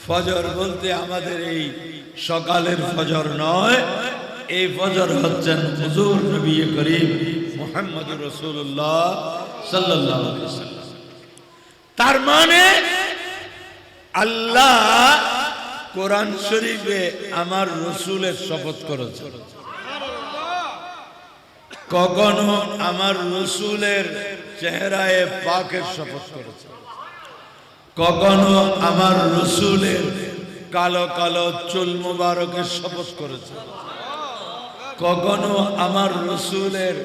ফজর বলতে আমাদের এই সকালের ফজর নয়, এই ফজর হচ্ছেন হুজুর নবী করিম মুহাম্মদুর রাসূলুল্লাহ সাল্লাল্লাহু আলাইহি ওয়াসাল্লাম। তার মানে আল্লাহ কোরআন শরীফে আমার রসুলের শপথ করেছে, কখনো আমার রসুলের চেহারায় পাকের শপথ করেছে, কখনো আমার রসুলের কালো কালো চুল মুবারকের শপথ করেছে, কখনো আমার রসুলের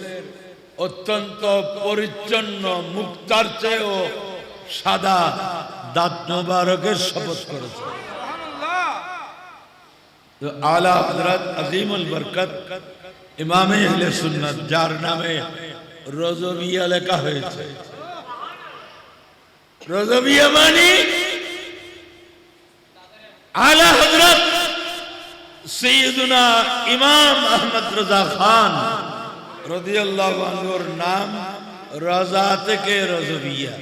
অত্যন্ত পরিচ্ছন্ন মুক্তার চেয়েও সাদা দাঁত মুবারকের শপথ করেছে। আলা হযরত আজিমুল বরকত ইমামে আহলে সুন্নাত, যার নামে রজবিয়া লেখা হয়েছে। রজবিয়া মানে আলা হযরত সৈয়দুনা ইমাম আহমদ রাজা খান রাদিয়াল্লাহু আনহুর নাম রাজা থেকে রজবিয়া।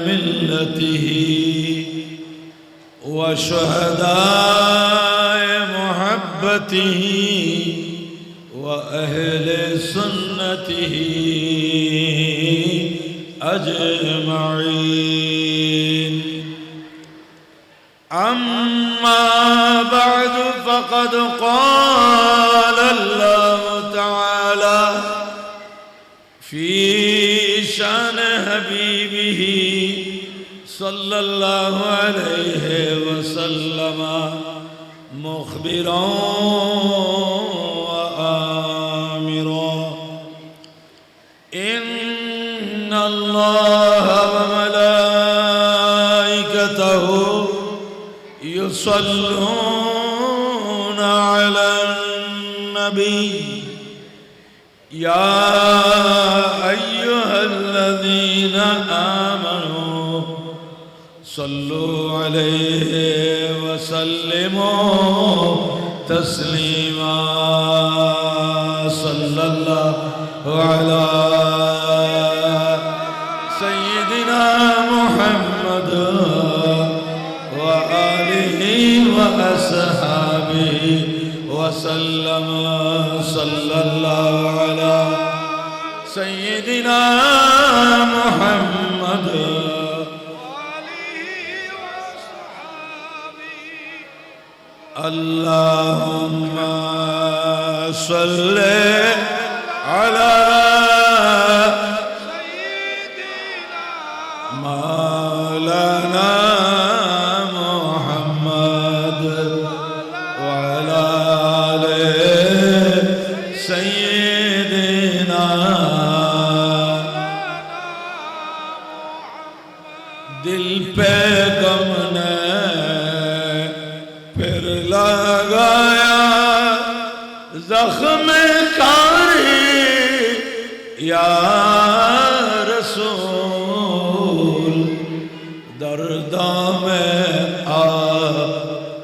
মিল্লাতিহি ওয়া শুহাদায়ে মুহাব্বতিহি ওয়া আহলে সুন্নতিহি আজমাইন। أما بعد فقد قال الله تعالى في شأن حبيبه صلى الله عليه وسلم مخبرا وآمرا إن الله وملائكته يصلون على النبي يا أيها الذين آمنوا صلوا عليه وسلموا تسليما صلى الله على سيدنا محمد وأصحابه وسلم صلى الله على سيدنا محمد اللهم صل على مولانا दिल पे गम ने फिर लगाया जख्म कारी या रसूल दर्दा में आ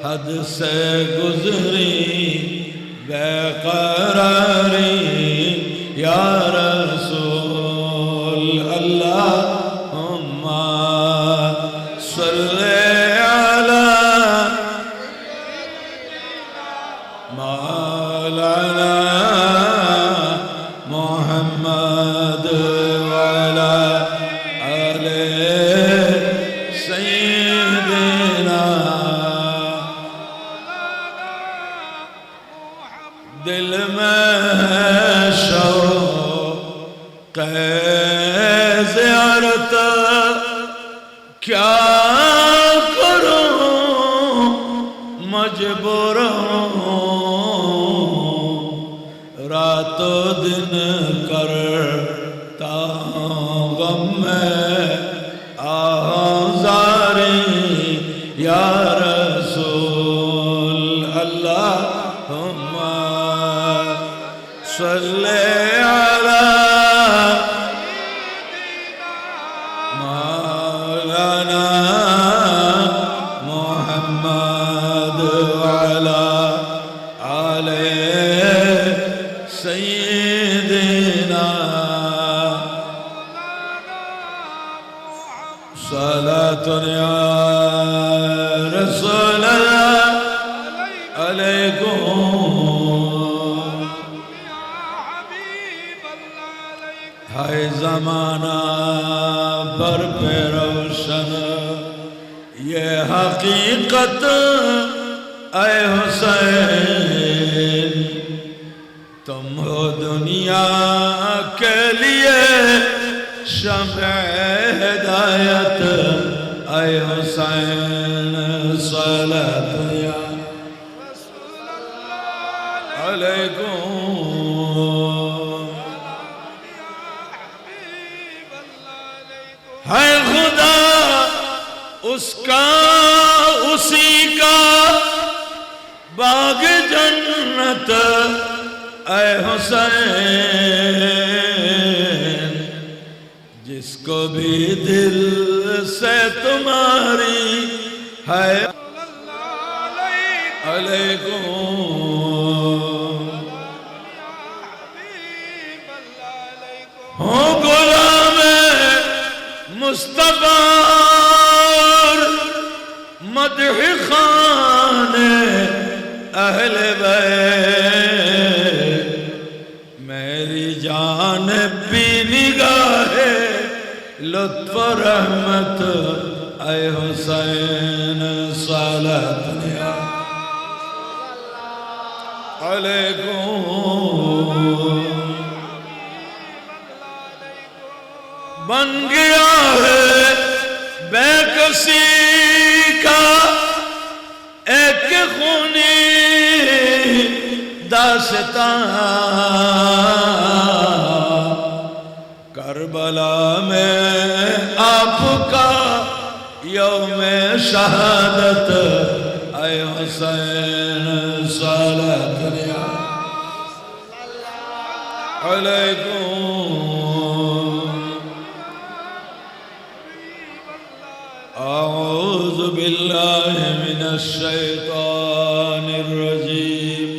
हद से गुजरी बेकरारी या रसूल अल्लाह مولانا محمد وعلى آل سيدنا दिल में शौक़ ज़ियारत क्या करूं मजबूर रातों दिन करता हूँ गम में आज़ारी या रसूल अल्लाहुम्मा सल्ले अला मौलाना मुहम्मद वाला आले सय्यिदना सलातुन رسول الله عليكم ہے زمانہ بر پہ روشن یہ حقیقت اے حسین تم ہو دنیا کے لیے شمع ہدایت اے حسین صلاۃ یا علیکم ہے خدا اس کا اسی کا باغ جنت اے حسین جس کو بھی دل سے تمہاری ہے علیکم ہوں غلام مصطفیٰ مدح خان اہل بیت میری جانب بھی نگاہ لطف و رحمت اے حسین صلاۃ علیکم بن گیا ہے بے کسی کا ایک خونی داستان کربلا میں آپ کا یوم شہادت اے حسین صلاۃ علیکم أعوذ بالله من الشيطان الرجيم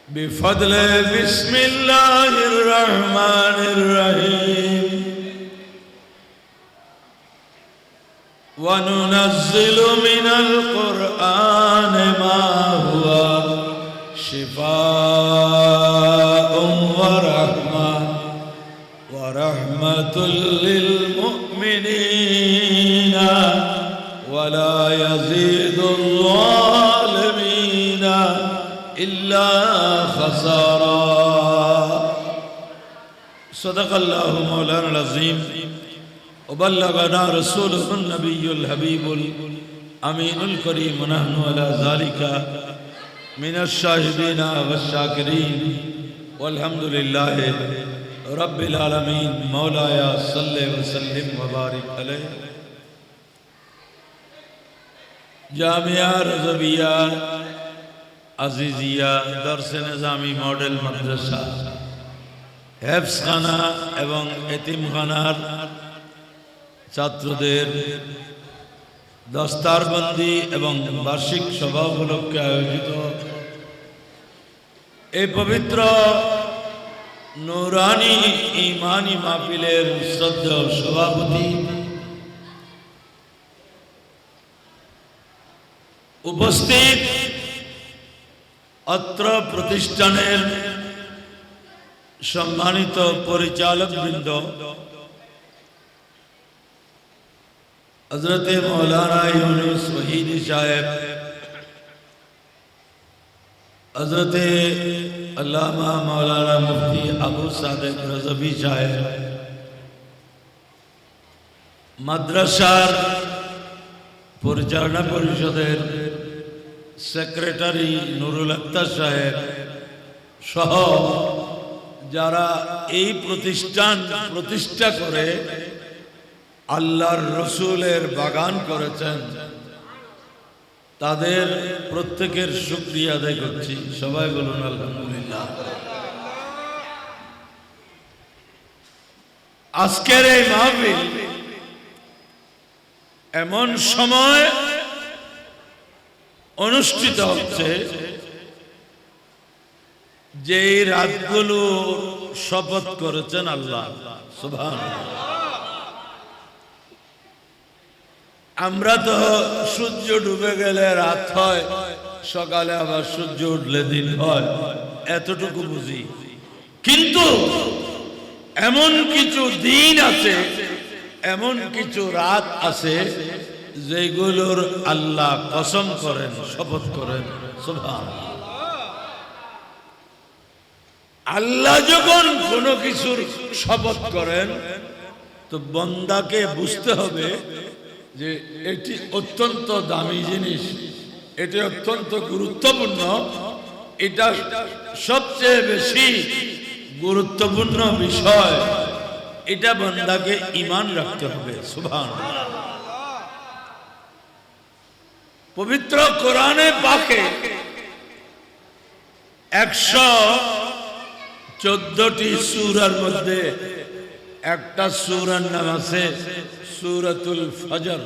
بفضل بسم الله الرحمن الرحيم وننزل من القرآن ما هو شفاء ورحمة للمؤمنين ولا يزيد الظالمين إلا خسارا صدق الله مولانا العظيم وبلغنا رسوله النبي الحبيب الأمين الكريم ونحن على ذلك من الشاهدين والشاكرين والحمد لله رب العالمين مولاي صل وسلم وبارك عليه जामिया रज़विया अज़ीज़िया दर्स निज़ामी मॉडल मदरसा हेफ्स खाना एवं एतिमखानार छात्रদের दस्तारबंदी एवं वार्षिक सभा उपलक्षे आयोजित এই পবিত্র নুরানি ঈমানী মাহফিলের শ্রদ্ধেয় সভাপতি উপস্থিত अत्र प्रतिष्ठानेर सम्मानित परिचालक बृंद हजरत मौलाना यूनुस वहीदी साहेब हजरत अल्लामा मौलाना मुफ्ती अबू सादिक रज़वी साहेब मद्रसार परिचालना परिषदेर सेक्रेटारी नुरुल अख्तर साहेब सह যারা এই প্রতিষ্ঠান প্রতিষ্ঠা করে আল্লাহর রসুলের বাগান করেছেন তাদের প্রত্যেকের শুকরিয়া আদায় করছি সবাই বলুন আলহামদুলিল্লাহ আজকের এই মাহফিল এমন সময় অনুষ্ঠিত হচ্ছে যে রাতগুলো শপথ করেছেন আল্লাহ সুবহানাল্লাহ আমরা তো সূর্য ডুবে গেলে রাত হয়, সকালে আবার সূর্য উঠলে দিন হয়, এতটুকু বুঝি। কিন্তু এমন কিছু দিন আছে, এমন কিছু রাত আছে যেগুলোর আল্লাহ কসম করেন, শপথ করেন। সুবহানাল্লাহ। আল্লাহ যখন কোনো কিছুর শপথ করেন তো বান্দাকে বুঝতে হবে যে এটি অত্যন্ত দামি জিনিস, এটি অত্যন্ত গুরুত্বপূর্ণ, এটা সবচেয়ে বেশি গুরুত্বপূর্ণ বিষয়, এটা বান্দাকে ঈমান রাখতে হবে। সুবহানাল্লাহ। পবিত্র কোরআনে পাকে 114টি সূরার মধ্যে একটা সূরার নাম আছে সূরাতুল ফজর।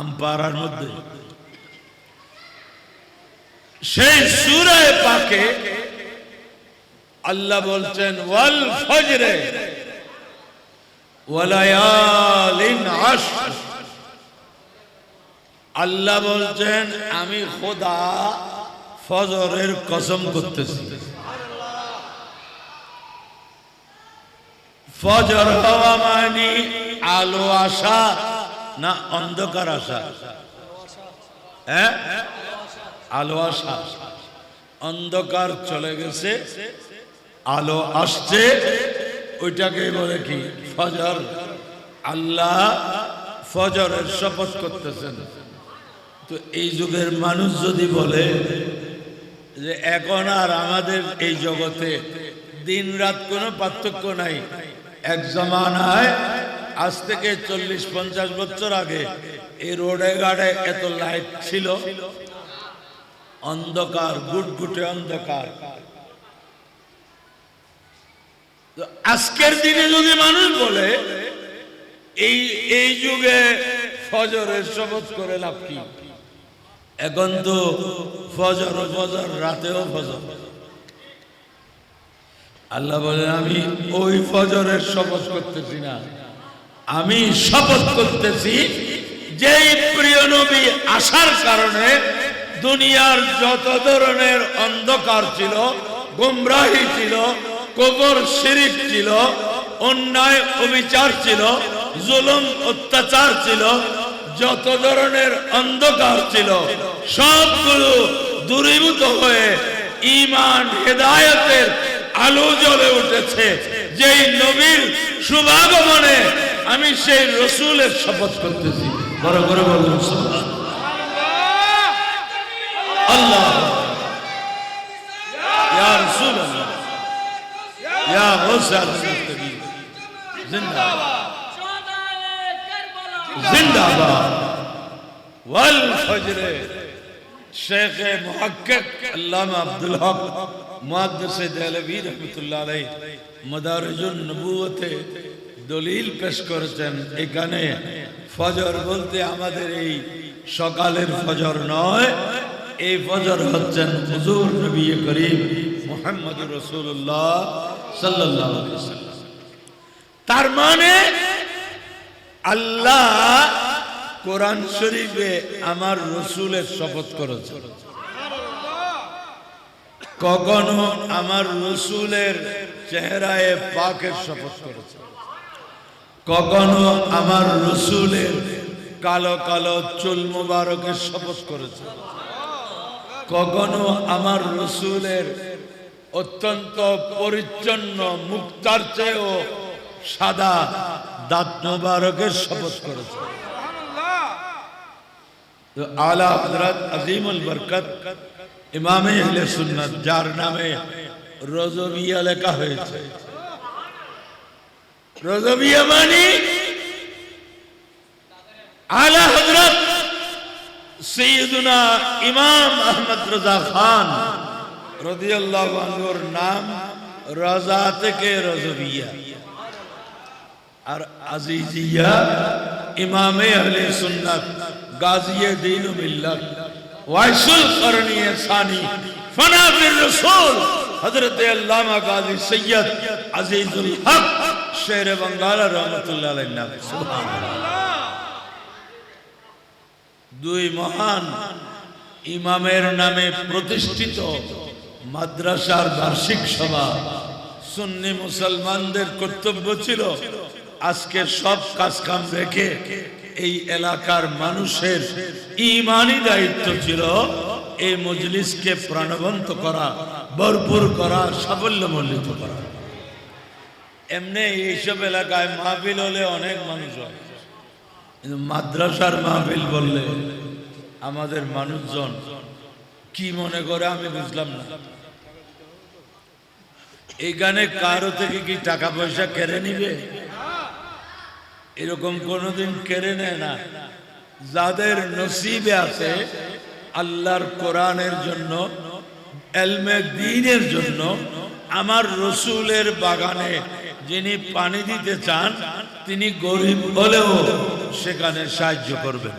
আমপারার মধ্যে সেই সূরা পাকে আল্লাহ বলছেন ওয়াল ফজরে ওয়ালায়ালিন আশর। আল্লাহ বলছেন আমি খোদা ফজরের কসম করতেছি। ফজর হওয়া মানে আলো আসা না অন্ধকার আসা? হ্যাঁ, আলো আসা। অন্ধকার চলে গেছে, আলো আসছে, ওইটাকে বলে কি? ফজর। আল্লাহ ফজরের শপথ করতেছেন। তো এই যুগের মানুষ যদি বলে যে এখন আর আমাদের এই জগতে দিন রাত কোনো পার্থক্য নাই, এক জামানায় আজ থেকে 40-50 বছর আগে এই রোডে ঘাটে এত লাইট ছিল, অন্ধকার, গুটগুটে অন্ধকার। আজকের দিনে যদি মানুষ বলে এই যুগে ফজরের শপথ করে লাভ কি? এখন তো ফজর ফজর, রাতেও ফজর। আল্লাহ বলেন আমি ওই ফজরের শপথ করতেছি না, আমি শপথ করতেছি যেই প্রিয় নবী আসার কারণে দুনিয়ার যত ধরনের অন্ধকার ছিল, গোমরাহি ছিল, কবর শিরিক ছিল, অন্যায় অবিচার ছিল, জুলুম অত্যাচার ছিল, যত ধরনের অন্ধকার ছিল সবগুলো দূরীভূত হয়ে ঈমান হেদায়েতের আলো জ্বলে উঠেছে। যেই নবীর শুভাগমনে আমি সেই রসুলের শপথ করতেছি। বড় করে বলুন সুবহানাল্লাহ। আল্লাহ ইয়া রাসূলুল্লাহ ইয়া গৌসাল মুস্তাকিম জিন্দাবাদ জিন্দাবাদ। ওয়াল ফজরে। শেখ মুহাক্কিক আল্লামা আব্দুল হক মুহাদ্দিস দেহলভী রাহমাতুল্লাহ আলাইহি মাদারিজুন নবুওয়াতে দলিল পেশ করেছেন। এখানে ফজর বলতে আমাদের এই সকালের ফজর নয়, এই ফজর হচ্ছেন হুজুর নবী করিম মুহাম্মদুর রাসূলুল্লাহ সাল্লাল্লাহু আলাইহি ওয়াসাল্লাম। তার মানে আল্লাহ কোরআন শরীফে আমার রসুলের শপথ করেছে। কখনো আমার রসুলের চেহারায় পাকের শপথ করেছে, কখনো আমার রসুলের কালো কালো চুল মুবারকের শপথ করেছে, কখনো আমার রসুলের অত্যন্ত পরিচ্ছন্ন মুক্তার চেয়েও সাদা দাঁত মুবারকের শপথ করেছে। তো আলা হযরত আজিমুল বরকত ইমামে আহলে সুন্নাত, যার নামে রজবিয়া লেখা হয়েছে। রজবিয়া মানে আলা হযরত সৈয়দুনা ইমাম আহমদ রজা খান রাদিয়াল্লাহু আনহুর নাম রজা থেকে রজবিয়া, আর আজিজিয়া ইমামে আহলে সুন্নাত গাজিয়ে দীন মিল্লাত ওয়াইসুল করনিয়ে সানি ফনাফির রাসূল হযরত আল্লামা গাজী সৈয়দ আজিজুল হক শের বাঙ্গাল রহমাতুল্লাহ আলাইহি। সুবহানাল্লাহ। দুই মহান ইমামের নামে প্রতিষ্ঠিত মাদ্রাসার বার্ষিক সভা। সুন্নি মুসলমানদের কর্তব্য ছিল আজকে সব কাজকাম রেখে এই এলাকার মানুষের ঈমানি দায়িত্ব ছিল এই মজলিসকে প্রাণবন্ত করা, ভরপুর করা, সাফল্যমণ্ডিত করা। এমনি এইসব এলাকায় মাহফিল হলে অনেক মানুষ হয়, কিন্তু মাদ্রাসার মাহফিল বললে আমাদের মানুষজন কি মনে করে আমি বুঝলাম না। এইখানে কারো থেকে কি টাকা পয়সা কেড়ে নিবে? এরকম কোনোদিন কেড়ে নেয় না। যাদের নসিবে আছে আল্লাহর কোরআনের জন্য, এলমে দ্বীনের জন্য, আমার রসুলের বাগানে যিনি পানি দিতে চান তিনি গরিব হলেও সেখানে সাহায্য করবেন।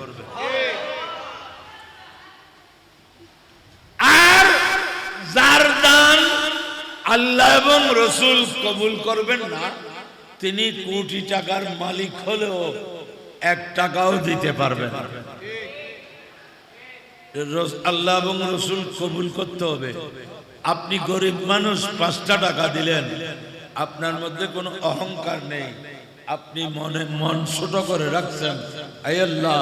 আর যার দান আল্লাহ এবং রসুল কবুল করবেন না, তিনি কোটি টাকার মালিক হলেও 1 টাকাও দিতে পারবেন না। আল্লাহ এবং রসুল কবুল করতে হবে। আপনি গরিব মানুষ 5টা টাকা দিলেন, আপনার মধ্যে কোনো অহংকার নেই, আপনি মন ছোট করে রাখছেন, আয় আল্লাহ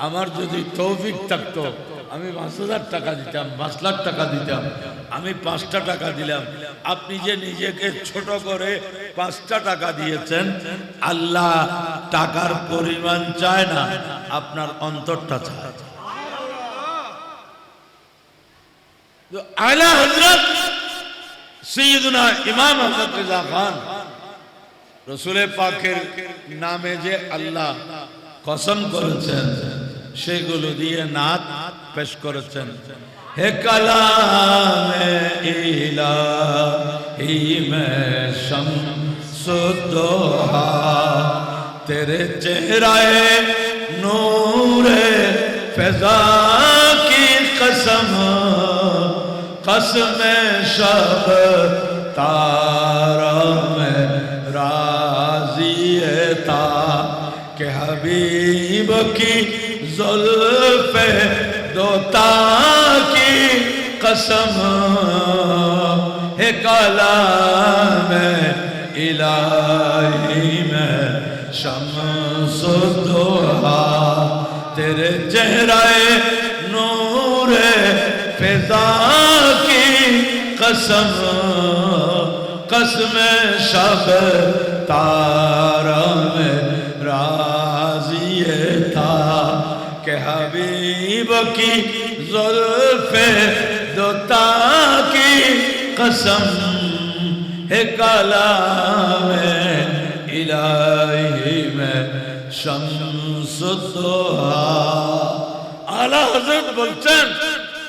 আমার যদি তৌফিক থাকতো আমি 5,000 টাকা দিতাম, 5 লাখ টাকা দিতাম, আমি 5টা টাকা দিলাম। আপনি যে নিজেকে ছোট করে 5টা টাকা দিয়েছেন, আল্লাহ টাকার পরিমাণ চায় না, আপনার অন্তরটা চায়। আলা হযরত সৈয়দনা ইমাম আহমদ রেজা খান রসুল পাকের নামে যে আল্লাহ কসম করেছেন সেগুলো দিয়ে নাত পেশ করেছেন। হে কালামে ইলাহি মে শামসুদ্দোহা তেরে চেহরায়ে নূরে ফিজা কি কসম, कसम शब तारा में राजी था कि हबीब की जुल्फे दोता की कसम है कलाम इलाही में शम्सुद्दोहा तेरे चेहरे नूरे फिजा की कसम, कसम शब तारा में राजी था कि हबीब की जुल्फे दोता की कसम है कलाम इलाही में शम्सुद्दोहा। आला हज़रत বলছেন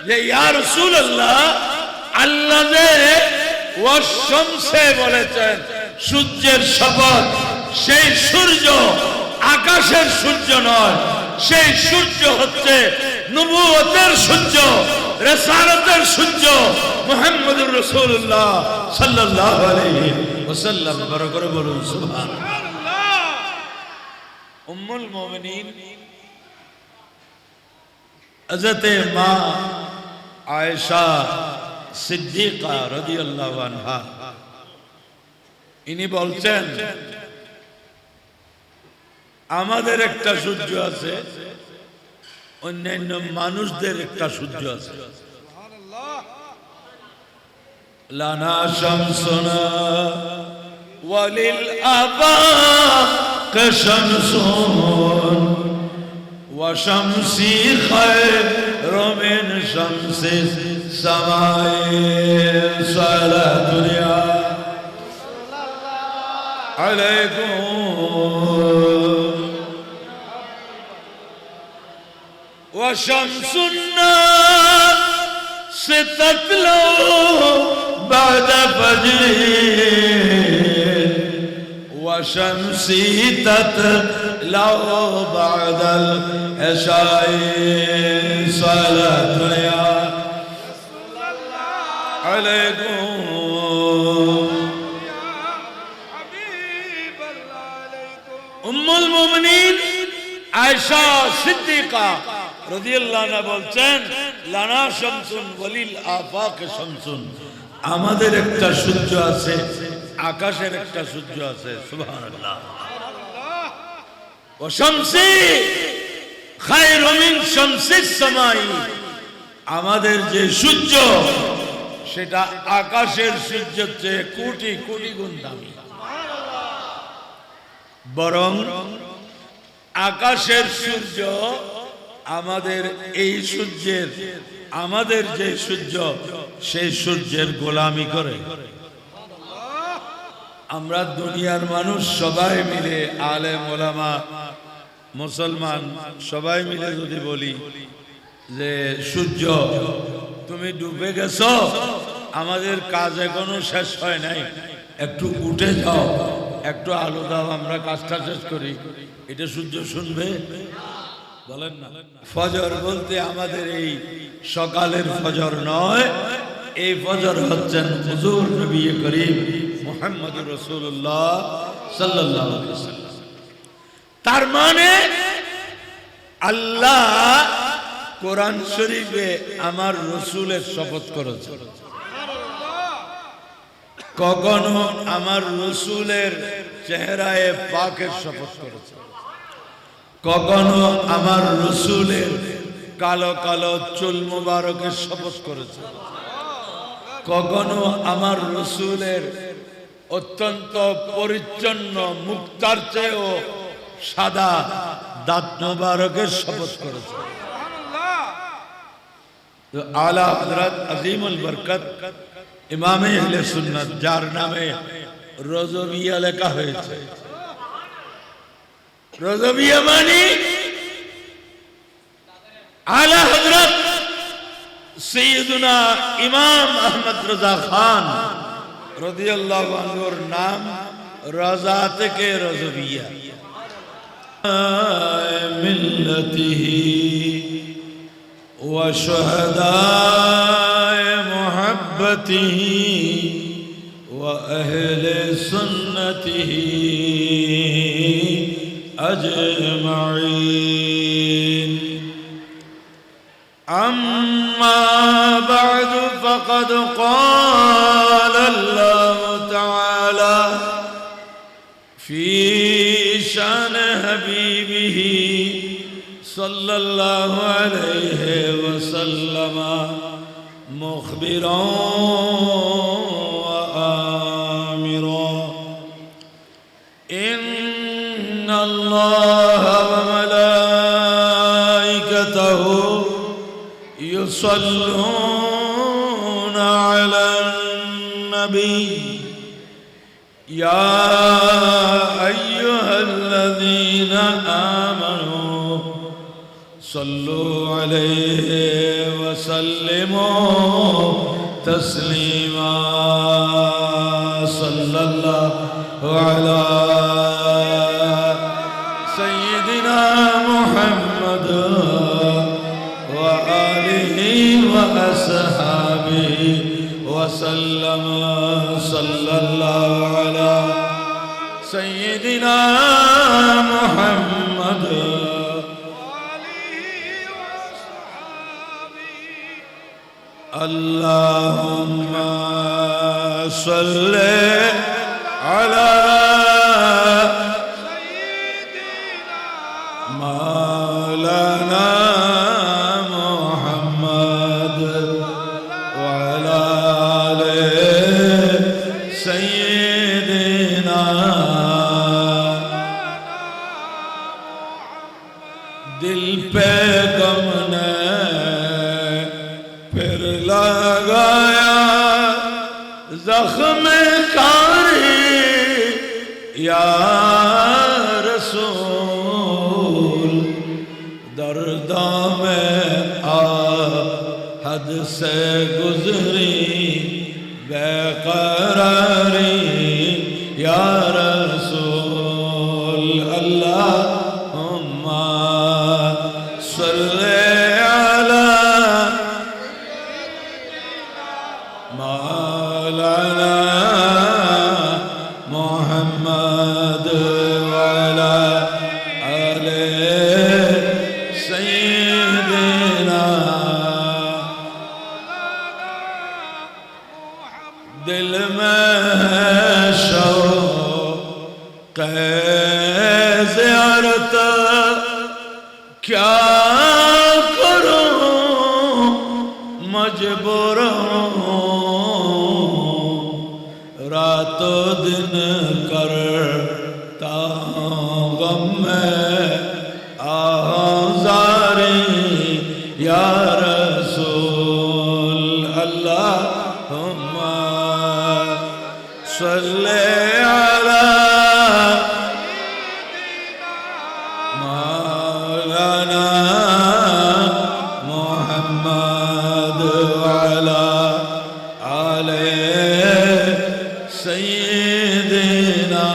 যে ইয়া রাসূলুল্লাহ, আল্লাহ যে ওয়াশামসে বলেছেন, সূর্যের শপথ, সেই সূর্য আকাশের সূর্য নয়, সেই সূর্য হচ্ছে নবুয়তের সূর্য, রিসালাতের সূর্য মুহাম্মদুর রাসূলুল্লাহ সাল্লাল্লাহু আলাইহি ওয়াসাল্লাম। বড় করে বলুন সুবহানাল্লাহ। উম্মুল মুমিনিন হযরত মা আয়েশা সিদ্দিকা রাদিয়াল্লাহু আনহা ইনি বলছেন, আমাদের একটা সূর্য আছে, অন্যান্য মানুষদের একটা সূর্য আছে। লানা শামসুনা ওয়ালিল আবাক শামসুন وشمسي خير من شمس السماء صلاة عليكم وشمس الناس تطلع بعد فجر وشمسي تطلع بعد العشاء صلاة عليكم أم المؤمنين عائشة صديقة রাদিয়াল্লাহু আনহু বলছেন লানা শামসুন ওয়ালিল আফাক শামসুন, আমাদের একটা সূর্য আছে, আকাশের একটা সূর্য আছে। সুবহানাল্লাহ। ওয়া শামসি খায়রু মিন শামসিস সামাই, আমাদের যে সূর্য সেটা আকাশের সূর্যের চেয়ে কোটি কোটি গুণ দামি। বরং আকাশের সূর্য আমাদের এই সূর্যের, আমাদের যে সূর্য সেই সূর্যের গোলামি করে। আমরা দুনিয়ার মানুষ সবাই মিলে, আলেম ওলামা মুসলমান সবাই মিলে যদি বলি যে সূর্য তুমি ডুবে গেছো, আমাদের কাজ এখনো শেষ হয় নাই, একটু উঠে যাও, একটু আলো দাও, আমরা কাজটা শেষ করি, এটা সূর্য শুনবে? বলেন না। ফজর বলতে আমাদের এই সকালের ফজর নয়, এই ফজর হচ্ছেন হুজুর নবী করিম মুহাম্মদুর রাসূলুল্লাহ সাল্লাল্লাহু আলাইহি ওয়াসাল্লাম। তার মানে আল্লাহ কোরআন শরীফে আমার রসুলের শপথ করেছে, কখনো আমার রসুলের চেহারায় পাকের শপথ করেছে, কখনো আমার রসুলের কালো কালো চুল মুবারকের শপথ করেছে, কখনো আমার রসুলের অত্যন্ত পরিচ্ছন্ন মুক্তার চেয়েও সাদা দাঁত মুবারকের শপথ করেছে। আলা হযরত আজিমুল বরকত ইমামে আহলে সুন্নাত, যার নামে রজবিয়া লেখা হয়েছে। রজবিয়া মানে আলা হযরত সৈয়দুনা ইমাম আহমদ রজা খান রাদিয়াল্লাহু আনহুর নাম রজা থেকে রজবিয়া। মিল্লাতিহি ওয়া শুহাদায়ে মুহাব্বতিহি ওয়া আহলে সুন্নতিহি আজমাইন। أما بعد فقد قال الله تعالى في شأن حبيبه صلى الله عليه وسلم مخبرا وآمرا إن الله وملائكته يصلون على النبي يا أيها الذين آمنوا صلوا عليه وسلموا تسليما صلى الله على سيدنا محمد وأصحابه وسلم صلى الله على سيدنا محمد اللهم صل على مولانا दिल पे गम ने फिर लगाया जख्म कारी या रसूल दर्दा में आ हद से गुजरी बेकरारी या रसूल अल्लाह سيدنا क्या करूं मजबूर रातों दिन करता गम में आज़ारी या रसूल अल्लाहुम्मा सल्ले अला मौलाना मुहम्मद वाला आले सय्यिदना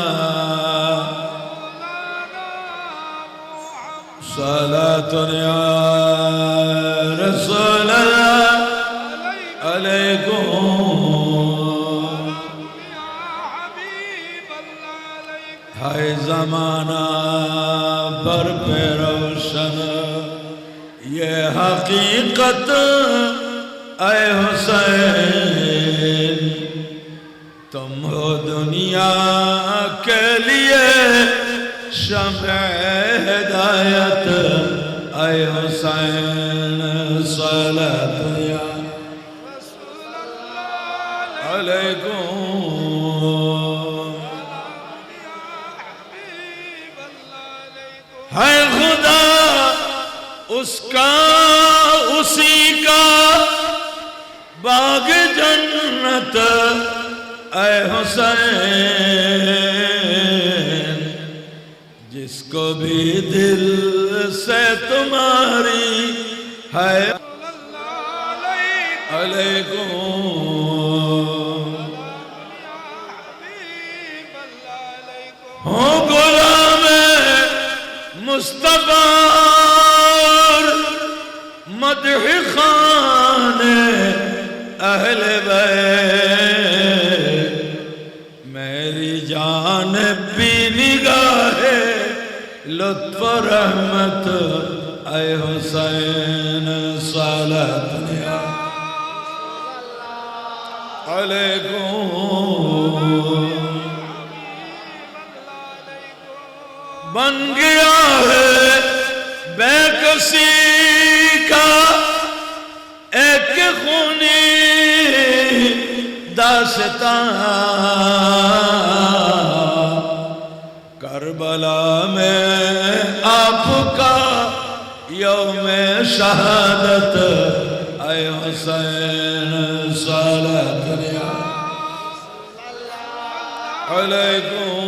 सलातुन या रसूल अलैकुम हाय ज़माना पर पे रोशन ये हकीकत ऐ हुसैन तुम हो दुनिया के लिए शम्अ हिदायत ऐ हुसैन सलात या अलैकुम है खुदा उसका उसी का बाग जन्नत ऐ हुसैन जिसको भी दिल से तुम्हारी है अलैकुम हो गुलाम मुस्तफा मदह खाने अहले बैत मेरी जान भी निगाहे लुत्फ रहमत ऐ हुसैन सलात या अलैकुम बन गया है बेकसी का एक खूनी दास्तां करबला में आपका यौम शहादत ऐ हुसैन सलात या अलैकुम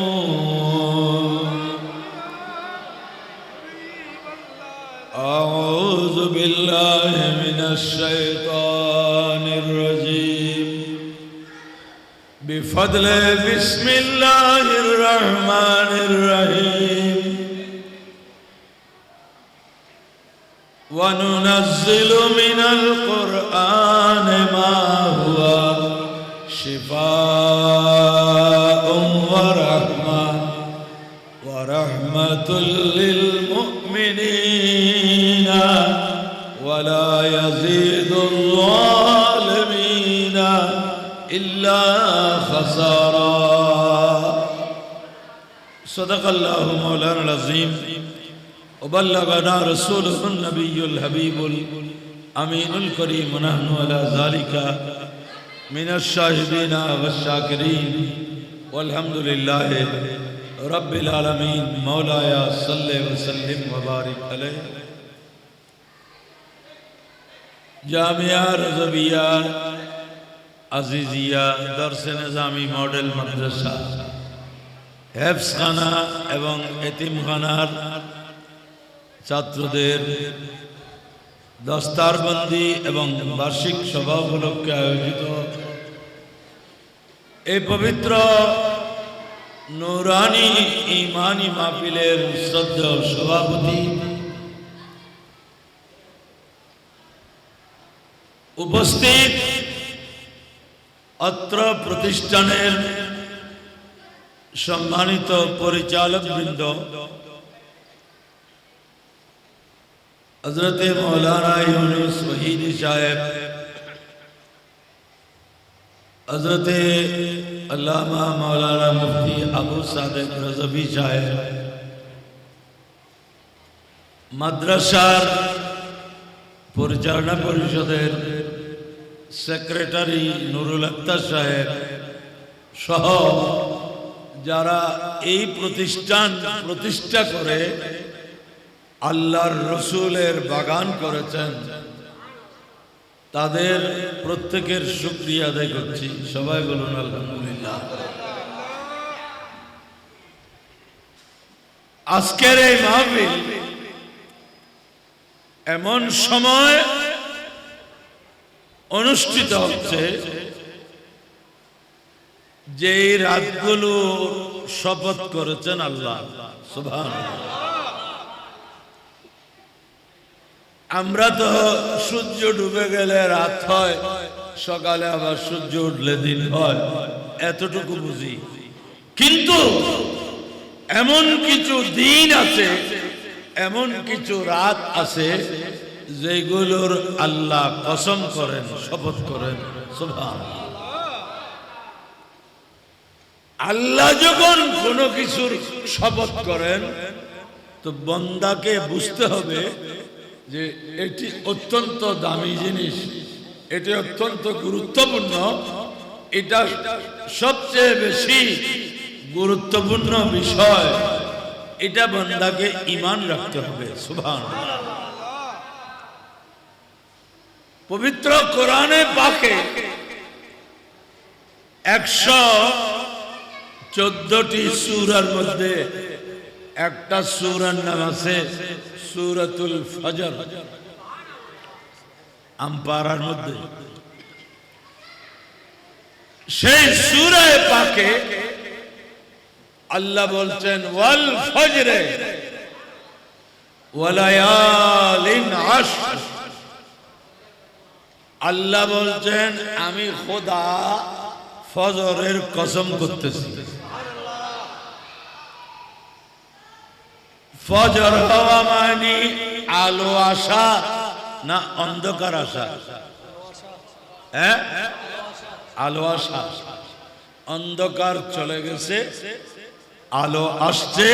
अऊज़ु बिल्लाहि मिनश शैतानिर रजीम बिफद्ले बिस्मिल्लाहिर रहमानिर रहीम व नुनज़्ज़िलु मिनल क़ुरआनि मा हुवा शिफ़ाउन व रहमतुल लिल मुमिनीन वला यज़ीदुल ज़ालिमीन इल्ला खसारा सदक़ल्लाहु मौलाना अज़ीम व बल्लगना रसूलुहुन नबियुल हबीबुल अमीनुल करीम व नहनु अला ज़ालिका मिनश शाहिदीना वश्शाकिरीन वल्हम्दुलिल्लाहि रब्बिल आलमीन मौलाया सल्ले व सल्लिम व बारिक अलैहि जामिया रज़विया अजीजिया दर्स निज़ामी मॉडल मदरसा हेफ्स खाना एवं एतिमखानार छात्रদের दस्तारबंदी एवं वार्षिक सभा उपलक्षे आयोजित ए पवित्र नूरानी ईमानी महफिलेर श्रद्धेय सभापति उपस्थित अत्र प्रतिष्ठानेर सम्मानित परिचालक बृंद हजरत मौलाना यूनुस वहीदी साहेब हजरत अल्लामा मौलाना मुफ्ती अबू सादिक रज़वी साहेब মাদ্রাসার পরিচালনা পরিষদের সেক্রেটারি নুরুল আক্তার সাহেব সহ যারা এই প্রতিষ্ঠান প্রতিষ্ঠা করে আল্লাহর রসুলের বাগান করেছেন, তাদের প্রত্যেকের শুকরিয়া আদায় করছি। সবাই বলুন আলহামদুলিল্লাহ। আজকের এই মাহফিল এমন সময় অনুষ্ঠিত হচ্ছে যে রাতগুলো শপথ করেছেন আল্লাহ সুবহানাল্লাহ। আমরা তো সূর্য ডুবে গেলে রাত হয়, সকালে আবার সূর্য উঠলে দিন হয়, এতটুকু বুঝি। কিন্তু এমন কিছু দিন আছে, এমন কিছু রাত আছে যেগুলোর আল্লাহ কসম করেন, শপথ করেন সুবহানাল্লাহ। আল্লাহ যখন কোনো কিছুর শপথ করেন তো বান্দাকে বুঝতে হবে যে এটি অত্যন্ত দামি জিনিস, এটি অত্যন্ত গুরুত্বপূর্ণ, এটা সবচেয়ে বেশি গুরুত্বপূর্ণ বিষয়, এটা বান্দাকে ঈমান রাখতে হবে সুবহানাল্লাহ। পবিত্র কোরআনে পাকে 114টি সূরার মধ্যে একটা সূরার নাম আছে সূরাতুল ফজর। আমপারার মধ্যে সেই সূরা পাকে আল্লাহ বলছেন ওয়াল ফজরে ওয়ালায়ালিন আশর। আল্লাহ বলছেন আমি খোদা ফজরের কসম করতেছি। ফজর হওয়া মানে আলো আসা না অন্ধকার আসা? হ্যাঁ, আলো আসা। অন্ধকার চলে গেছে, আলো আসছে,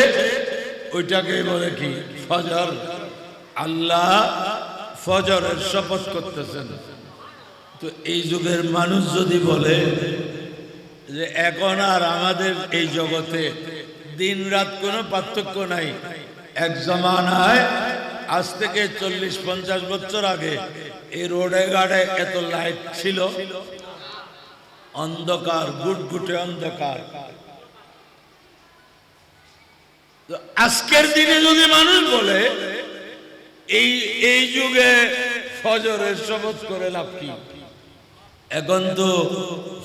ওইটাকে বলে কি ফজর। আল্লাহ ফজরের শপথ করতেছেন। তো এই যুগের মানুষ যদি বলে যে এখন আর আমাদের এই জগতে দিন রাত কোনো পার্থক্য নাই, এক জমানায় আজ থেকে 40-50 বছর আগে এই রোডে ঘাটে এত লাইট ছিল, অন্ধকার, গুটগুটে অন্ধকার। আজকের দিনে যদি মানুষ বলে এই যুগে ফজরের শপথ করে লাভ কি? এখন তো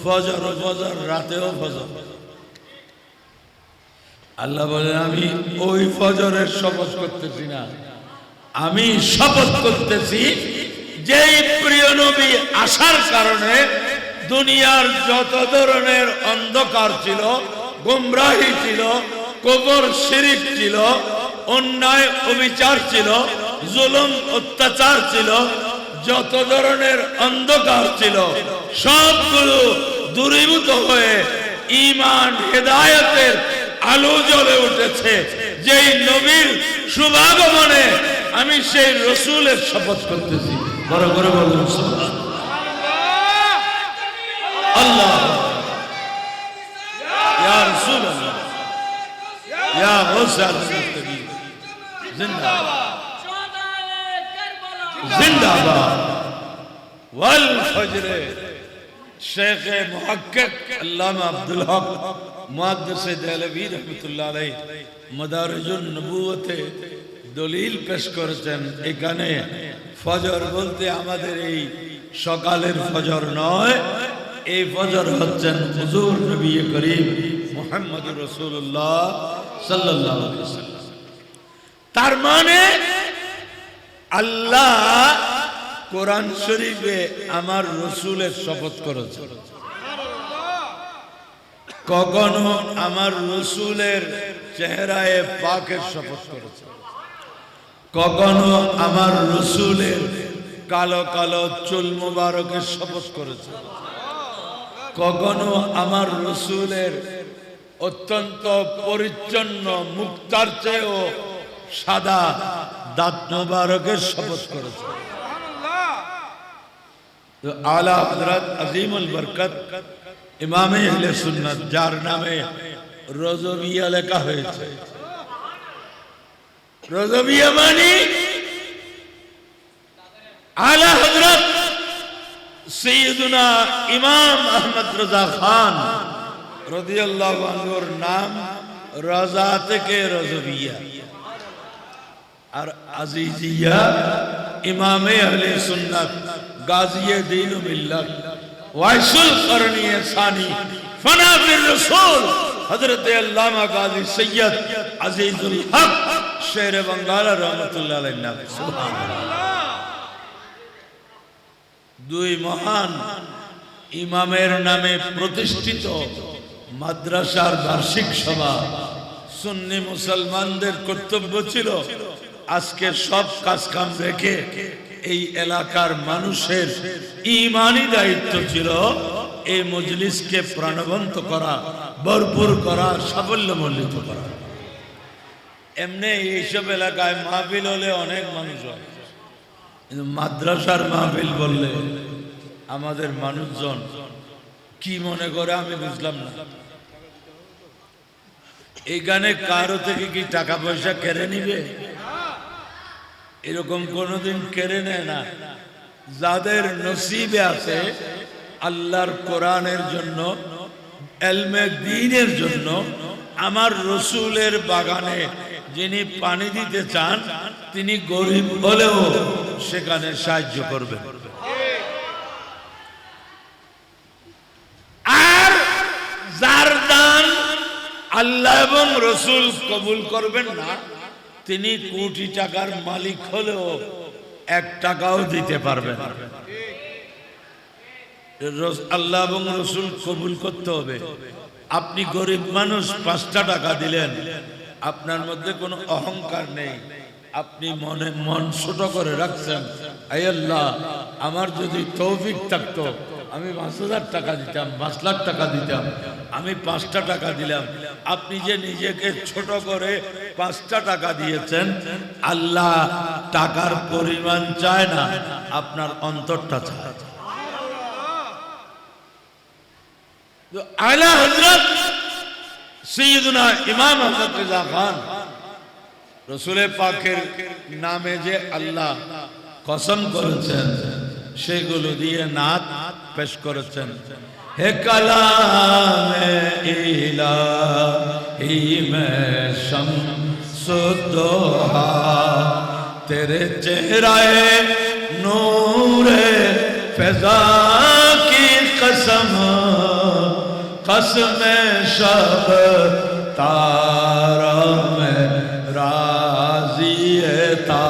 ফজর ফজর, রাতেও ফজর। আল্লাহ বলেন আমি ওই ফজরের শপথ করতেছি না, আমি শপথ করতেছি যেই প্রিয় নবী আসার কারণে দুনিয়ার যত ধরনের অন্ধকার ছিল, গোমরাহি ছিল, কবর শিরিক ছিল, অন্যায় অবিচার ছিল, জুলুম অত্যাচার ছিল, যত ধরনের অন্ধকার ছিল সবগুলো দূরীভূত হয়ে ঈমান হেদায়েতের আলো জ্বলে উঠেছে। যেই নবীর শুভাগমনে আমি সেই রসুলের শপথ করতেছি। বড় করে বলুন আল্লাহ, ইয়া রাসূলুল্লাহ, ইয়া গাউসাল মুস্তাকিম, জিন্দাবাদ জিন্দাবাদ। ওয়াল ফজরে শেখ মুহাক্কিক আল্লামা আব্দুল হক মুহাদ্দিস দেহলভী রাহমাতুল্লাহ আলাইহি মাদারিজুন নবুওয়াতে দলিল পেশ করেছেন। এখানে ফজর বলতে আমাদের এই সকালের ফজর নয়, এই ফজর হচ্ছেন হুজুর নবী করিম মুহাম্মদুর রাসূলুল্লাহ সাল্লাল্লাহু আলাইহি ওয়াসাল্লাম। তার মানে আল্লাহ কোরআন শরীফে আমার রসুলের শপথ করেছে, কখনো আমার রসুলের চেহারায় পাকের শপথ করেছে, কখনো আমার রসুলের কালো কালো চুল মুবারকের শপথ করেছে, কখনো আমার রসুলের অত্যন্ত পরিচ্ছন্ন মুক্তার চেয়েও সাদা দাঁত মোবারকের শপথ করেছেন। তো আলা হযরত আজিমুল বরকত ইমামে আহলে সুন্নাত, যার নামে রজবিয়া লেখা হয়েছে। রজবিয়া মানে আলা হযরত সৈয়দুনা ইমাম আহমদ রজা খান রাদিয়াল্লাহু আনহুর নাম রাজা থেকে রজবিয়া, আর আজিজিয়া ইমামে আহলে সুন্নাত গাজিয়ে দ্বীন ও মিল্লাত ওয়াইসুল করনিয়ে সানি ফনাফির রাসূল হযরত আল্লামা গাজী সৈয়দ আজিজুল হক শের বাঙ্গাল রহমাতুল্লাহ আলাইহি নাম। সুবহানাল্লাহ। দুই মহান ইমামের নামে প্রতিষ্ঠিত মাদ্রাসার বার্ষিক সভা। সুন্নি মুসলমানদের কর্তব্য ছিল আজকে সব কাজ কাম রেখে এই এলাকার মানুষের ঈমানি দায়িত্ব ছিল এই মজলিসকে প্রাণবন্ত করা, ভরপুর করা, সাফল্যমণ্ডিত করা। এমনি এইসব এলাকায় মাহফিল হলে অনেক মানুষ হয়, কিন্তু মাদ্রাসার মাহফিল বললে আমাদের মানুষজন কি মনে করে আমি বুঝলাম না। এই গানে কারো থেকে কি টাকা পয়সা কেড়ে নিবে? এরকম কোনোদিন কেড়ে নেয় না। যাদের নসিবে আছে আল্লাহর কোরআনের জন্য, এলমে দ্বীনের জন্য, আমার রসুলের বাগানে যিনি পানি দিতে চান তিনি গরিব হলেও সেখানে সাহায্য করবেন। আর যার দান আল্লাহ এবং রসুল কবুল করবেন না, তিনি কোটি টাকার মালিক হলেও 1 টাকাও দিতে পারবেন না। আল্লাহ এবং রসুল কবুল করতে হবে। আপনি গরিব মানুষ 5টা টাকা দিলেন, আপনার মধ্যে কোনো অহংকার নেই, আপনি মন ছোট করে রাখছেন, আয় আল্লাহ আমার যদি তৌফিক থাকতো আমি 5,000 টাকা দিতাম, 5 লাখ টাকা দিতাম, আমি 5টা টাকা দিলাম। আপনি যে নিজেকে ছোট করে 5টা টাকা দিয়েছেন, আল্লাহ টাকার পরিমাণ চায় না, আপনার অন্তরটা চায়। আলা হযরত সৈয়দুনা ইমাম আহমদ রেজা খান রসুল পাকের নামে যে আল্লাহ কসম করেছেন সেগুলো দিয়ে নাত পেশ করেছেন। হে কালামে ইলাহি মে শামসুদ্দোহা তেরে চেহরায়ে নূরে ফিজা কি কসম, कसम शब तारा में राजी था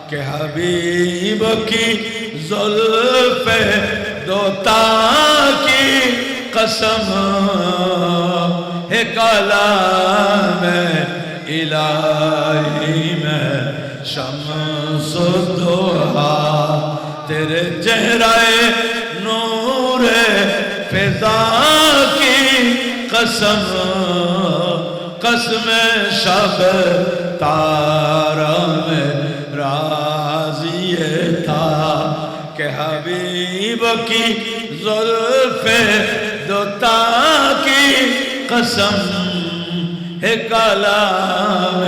कि हबीब की जुल्फ़े दोता की कसम है कलाम इलाही में शम्सुद्दोहा तेरे चेहरे नूरे फिजा की कसम, कसम शब तारा में राजी था कि हबीब की जुल्फ़े दोता की कसम है कलाम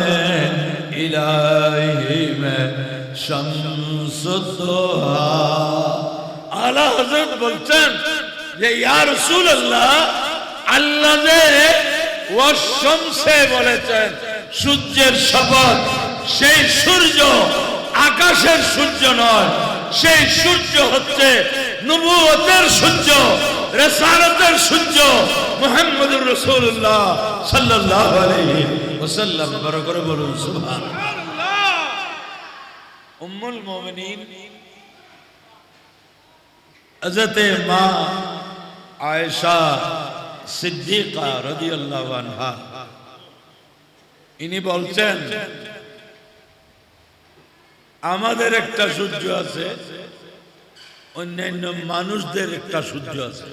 इलाही में शम्सुद्दोहा। आला हज़रत बोलছেন যে ইয়া রাসূলুল্লাহ, আল্লাহ যে ওয়াশামসে বলেছেন সূর্যের শপথ, সেই সূর্য আকাশের সূর্য নয়, সেই সূর্য হচ্ছে নবুয়তের সূর্য, রিসালাতের সূর্য মুহাম্মদুর রাসূলুল্লাহ সাল্লাল্লাহু আলাইহি ওয়াসাল্লাম। বড় করে বলুন সুবহানাল্লাহ। উম্মুল মুমিনিন হযরতে মা আয়েশা সিদ্দিকা রাদিয়াল্লাহু আনহা ইনি বলছেন আমাদের একটা সূর্য আছে, অন্যান্য মানুষদের একটা সূর্য আছে।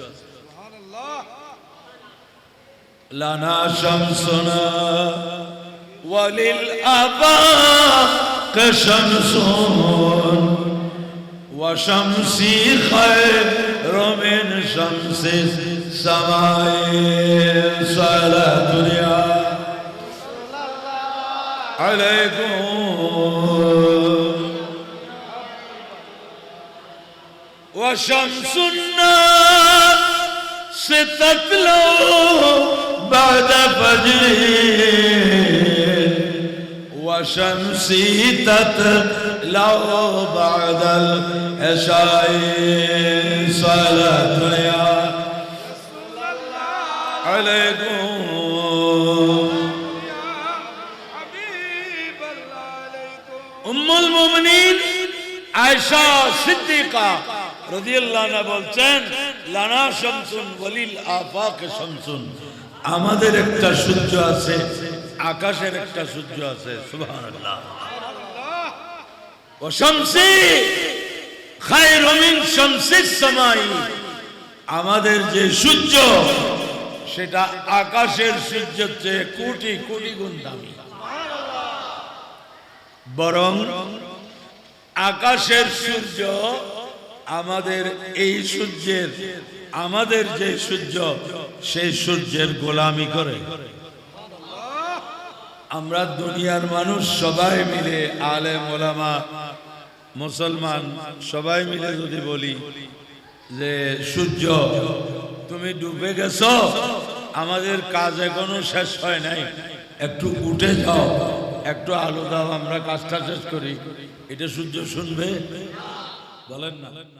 লানা শামসুনা ওয়ালিল আবা কে শামসুন ওয়া শামসি খায়রু মিন শামসিস সামাই সালাতুল্লাহ আলাইকুম ওয়া শামসুন্না ستطلع بعد فجر وشمسي تطلع بعد العشاء صلاة يا عليكم أم المؤمنين عائشة صديقة রাদিয়াল্লাহু আনহা বলছেন লানা শামসুন ওয়ালিল আফাক শামসুন আমাদের একটা সূর্য আছে আকাশের একটা সূর্য আছে সুবহানাল্লাহ ওয়া শামসি খায়রু মিন শামসিস সামাই আমাদের যে সূর্য সেটা আকাশের সূর্যের চেয়ে কোটি কোটি গুণ দামি বরং আকাশের সূর্য আমাদের এই সূর্যের আমাদের যে সূর্য সেই সূর্যের গোলামি করে আমরা দুনিয়ার মানুষ সবাই মিলে আলেম ওলামা মুসলমান সবাই মিলে যদি বলি যে সূর্য তুমি ডুবে গেছো আমাদের কাজ এখনো শেষ হয় নাই একটু উঠে যাও একটু আলো দাও আমরা কাজটা শেষ করি এটা সূর্য শুনবে বলেন না